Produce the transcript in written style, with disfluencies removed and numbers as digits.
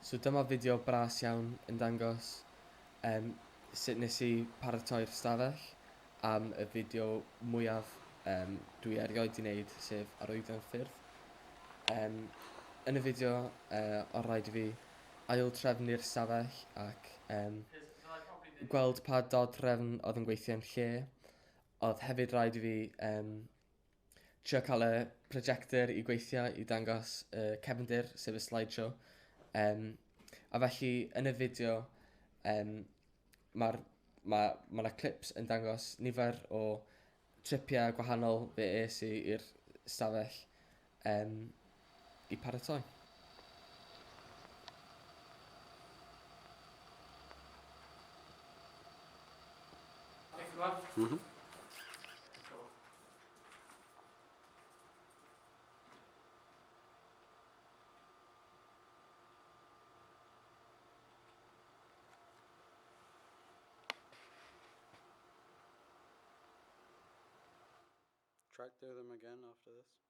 So dyma fideo bras iawn yn dangos sut nes i paratoi'r stafell am y fideo mwyaf dwi erioed i wneud, sef arwyddo'n ffyrdd. Yn y fideo, oedd rhaid i fi ail trefnu'r stafell ac gweld pa dodrefn oedd yn gweithio'n lle. Oedd hefyd rhaid i fi trio cael y projector i gweithio i dangos y cefndir, sef y slideshow. A felly, yn y fideo, mae clips yn dangos nifer o tripiau gwahanol fe es i i'r stafell i paratoi. Track through them again after this.